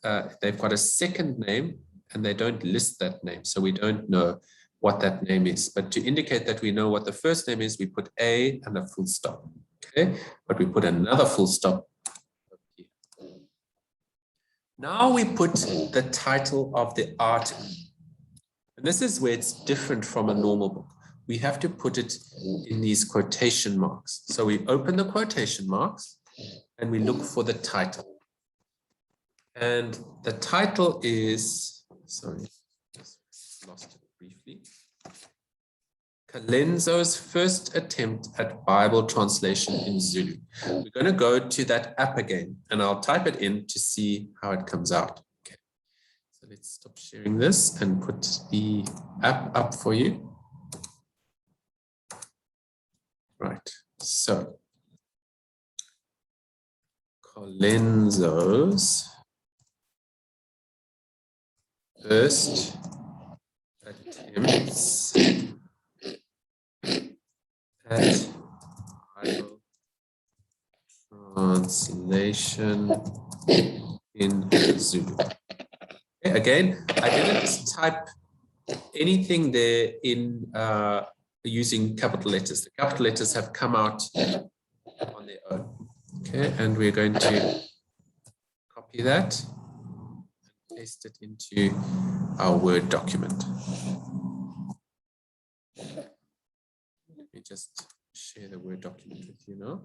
Speaker 1: they've got a second name and they don't list that name. So we don't know what that name is. But to indicate that we know what the first name is, we put A and a full stop. Okay, but we put another full stop here. Now we put the title of the article. And this is where it's different from a normal book. We have to put it in these quotation marks. So we open the quotation marks and we look for the title. And the title is, sorry, lost it briefly. Kalenzo's first attempt at Bible translation in Zulu. We're going to go to that app again, and I'll type it in to see how it comes out. Okay. So let's stop sharing this and put the app up for you. Right. So Kalenzo's first attempts at Bible translation in Zulu. Okay, again, I didn't type anything there in using capital letters. The capital letters have come out on their own. Okay, and we're going to copy that and paste it into our Word document. Let me just share the Word document with you now.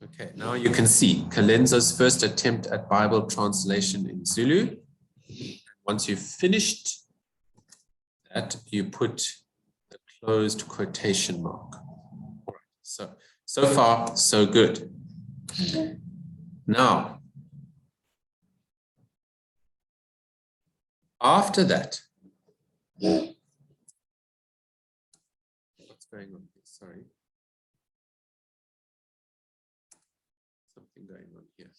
Speaker 1: Okay, now you can see Kalenzo's first attempt at Bible translation in Zulu. Once you've finished that, you put the closed quotation mark. All right, so far, so good. Now, after that, what's going on here? Sorry. Something going on here.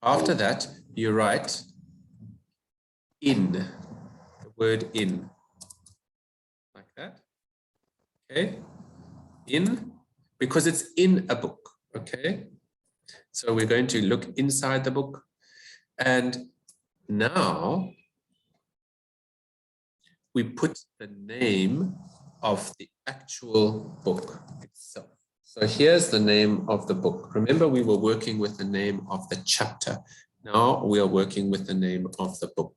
Speaker 1: After that, you write in, the word in, like that. Okay, in, because it's in a book. Okay, so we're going to look inside the book, and now we put the name of the actual book itself. So here's the name of the book. Remember, we were working with the name of the chapter. Now we are working with the name of the book.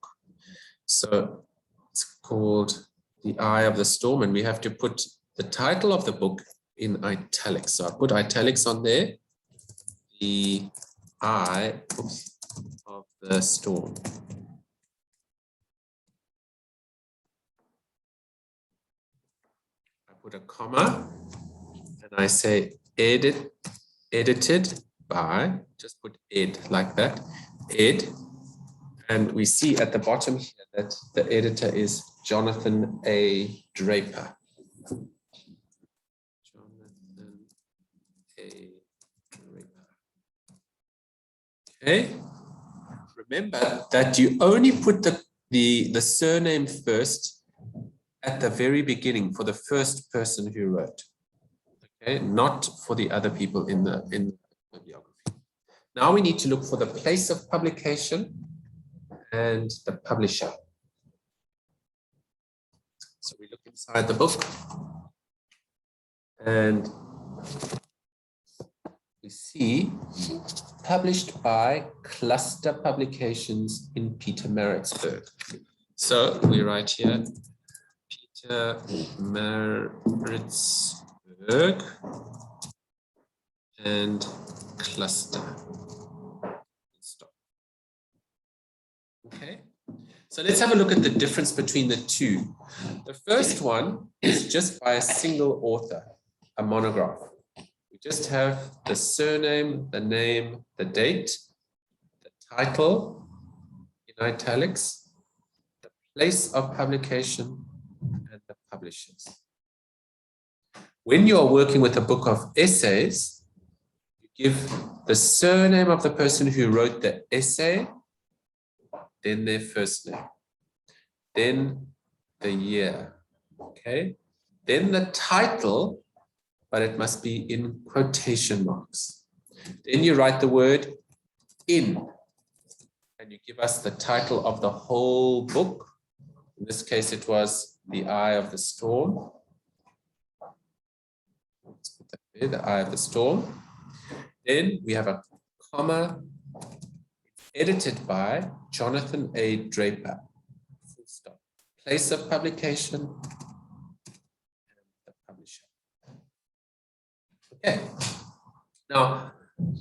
Speaker 1: So it's called The Eye of the Storm, and we have to put the title of the book in italics. So I put italics on there. The Eye of the Storm. I put a comma and I say edited by, just put ed like that, ed. And we see at the bottom here that the editor is Jonathan A. Draper. Jonathan A. Draper. Okay. Remember that you only put the surname first at the very beginning for the first person who wrote. Okay, not for the other people in the bibliography. Now we need to look for the place of publication and the publisher. So we look inside the book and we see published by Cluster Publications in Pietermaritzburg. So we write here Pietermaritzburg and Cluster. Stop. Okay, so let's have a look at the difference between the two. The first one is just by a single author, a monograph. We just have the surname, the name, the date, the title in italics, the place of publication, and the publishers. When you are working with a book of essays, you give the surname of the person who wrote the essay, then their first name, then the year, okay? Then the title, but it must be in quotation marks. Then you write the word in, and you give us the title of the whole book. In this case, it was The Eye of the Storm. Let's put that there, The Eye of the Storm. Then we have a comma, edited by Jonathan A. Draper. Full stop. Place of publication and the publisher. Okay. Now,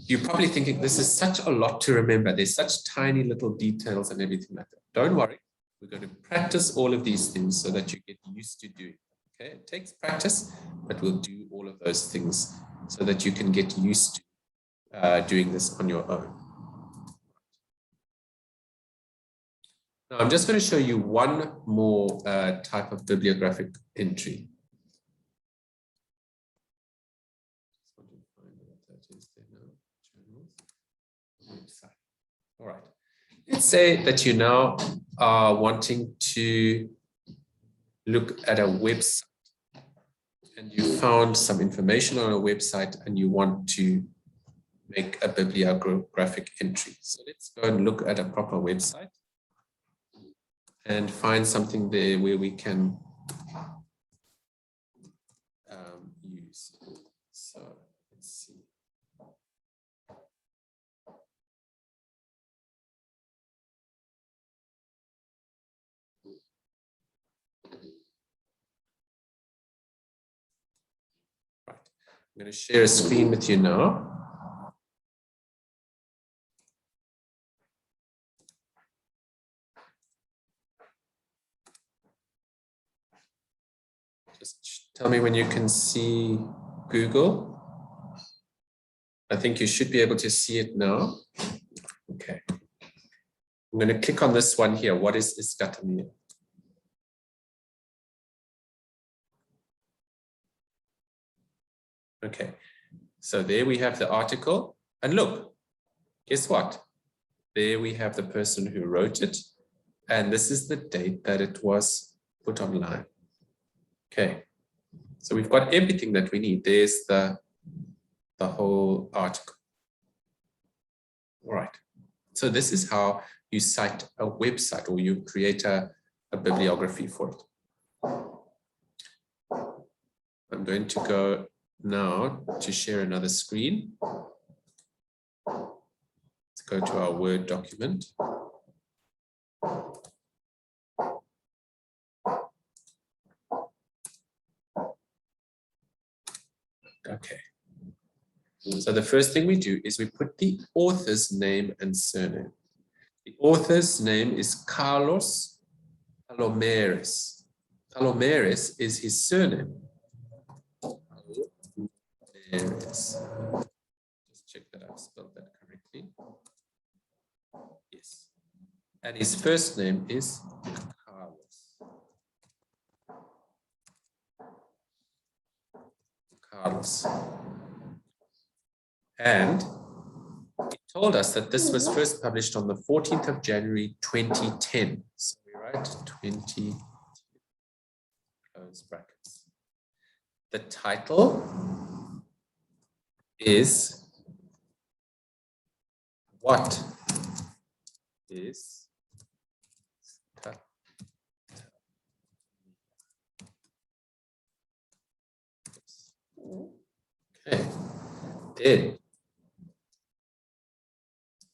Speaker 1: you're probably thinking this is such a lot to remember. There's such tiny little details and everything like that. Don't worry. We're going to practice all of these things so that you get used to doing it. Okay, it takes practice, but we'll do all of those things so that you can get used to doing this on your own. Now, I'm just going to show you one more type of bibliographic entry. All right. Let's say that you now are wanting to look at a website and you found some information on a website and you want to make a bibliographic entry. So let's go and look at a proper website and find something there where we can use. So let's see. I'm going to share a screen with you now. Just tell me when you can see Google. I think you should be able to see it now. Okay. I'm going to click on this one here. What is iskatamia? Okay. So there we have the article. And look, guess what? There we have the person who wrote it. And this is the date that it was put online. Okay. So we've got everything that we need. There's the whole article. All right. So this is how you cite a website, or you create a bibliography for it. I'm going to go now to share another screen. Let's go to our Word document. Okay. So the first thing we do is we put the author's name and surname. The author's name is Carlos Palomares. Palomares is his surname. Palomares. Just check that I've spelled that correctly. Yes. And his first name is Carlos. Carlos. And he told us that this was first published on the 14th of January, 2010. So we write 20, close brackets. The title is What is Okay. Then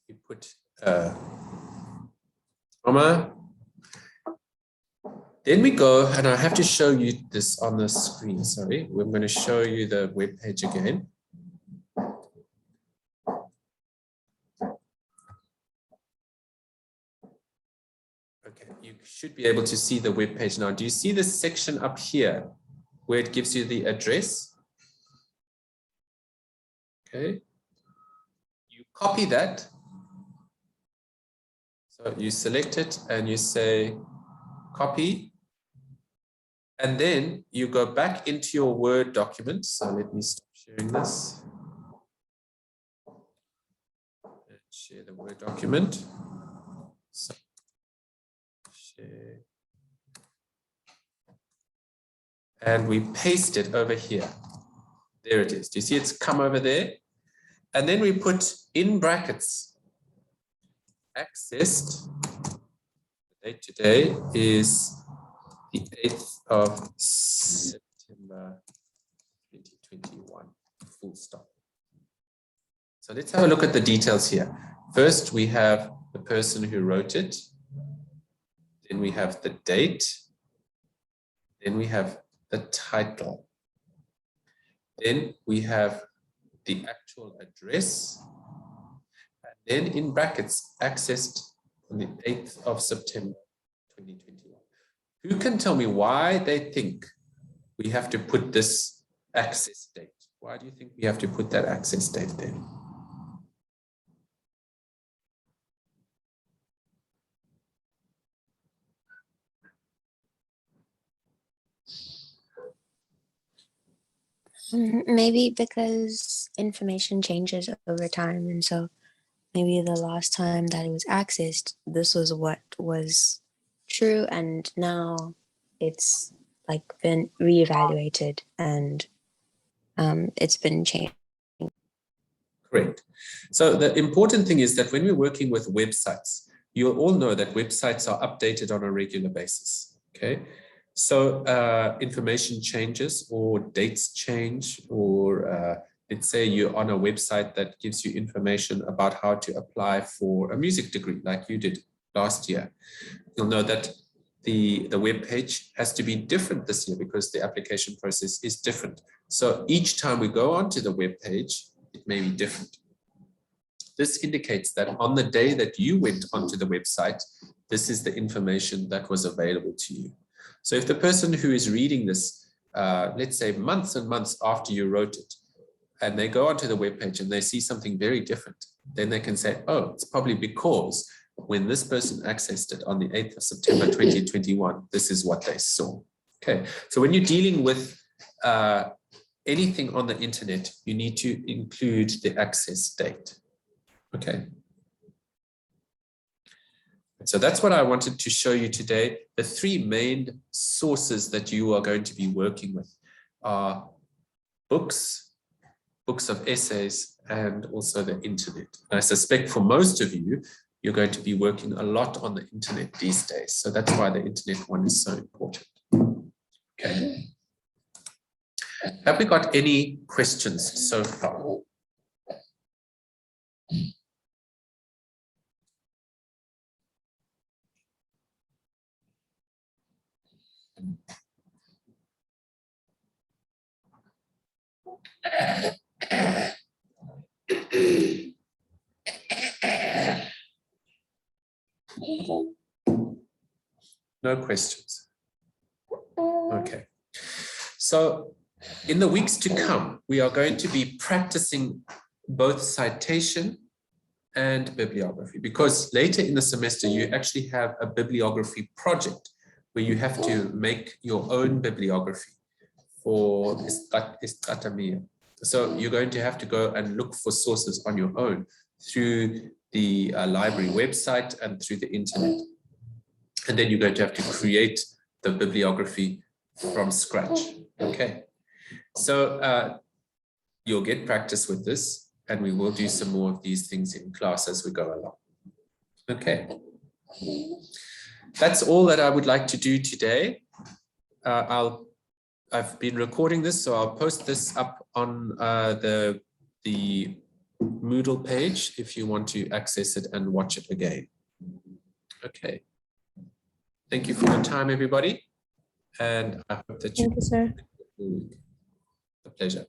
Speaker 1: we put comma. Then we go, and I have to show you this on the screen. Sorry, we're going to show you the web page again. Okay, you should be able to see the web page now. Do you see this section up here where it gives you the address? Okay, you copy that. So you select it and you say copy, and then you go back into your Word document. So let me stop sharing this and share the Word document. So share. And we paste it over here. There it is. Do you see it's come over there? And then we put in brackets, accessed. The date today is the 8th of September 2021, full stop. So let's have a look at the details here. First, we have the person who wrote it. Then we have the date. Then we have the title. Then we have the actual address. And then in brackets, accessed on the 8th of September 2021. Who can tell me why they think we have to put this access date? Why do you think we have to put that access date there?
Speaker 5: Maybe because information changes over time, and so maybe the last time that it was accessed, this was what was true, and now it's like been reevaluated and it's been changed.
Speaker 1: Correct. So the important thing is that when we're working with websites, you'll all know that websites are updated on a regular basis. Okay. So information changes or dates change, or let's say you're on a website that gives you information about how to apply for a music degree like you did last year. You'll know that the web page has to be different this year because the application process is different. So each time we go onto the web page, it may be different. This indicates that on the day that you went onto the website, this is the information that was available to you. So if the person who is reading this, let's say months and months after you wrote it, and they go onto the webpage and they see something very different, then they can say, oh, it's probably because when this person accessed it on the 8th of September 2021, this is what they saw. Okay, so when you're dealing with anything on the internet, you need to include the access date. Okay. So that's what I wanted to show you today. The three main sources that you are going to be working with are books, books of essays, and also the internet. And I suspect for most of you, you're going to be working a lot on the internet these days. So that's why the internet one is so important. Okay. Have we got any questions so far? No questions. Okay. So in the weeks to come, we are going to be practicing both citation and bibliography, because later in the semester, you actually have a bibliography project where you have to make your own bibliography for Citation. So you're going to have to go and look for sources on your own through the library website and through the internet. And then you're going to have to create the bibliography from scratch. Okay. So you'll get practice with this, and we will do some more of these things in class as we go along. Okay. That's all that I would like to do today. I've been recording this, so I'll post this up on the Moodle page if you want to access it and watch it again. Okay. Thank you for your time, everybody. And I hope that you.
Speaker 2: Thank you, sir.
Speaker 1: A pleasure.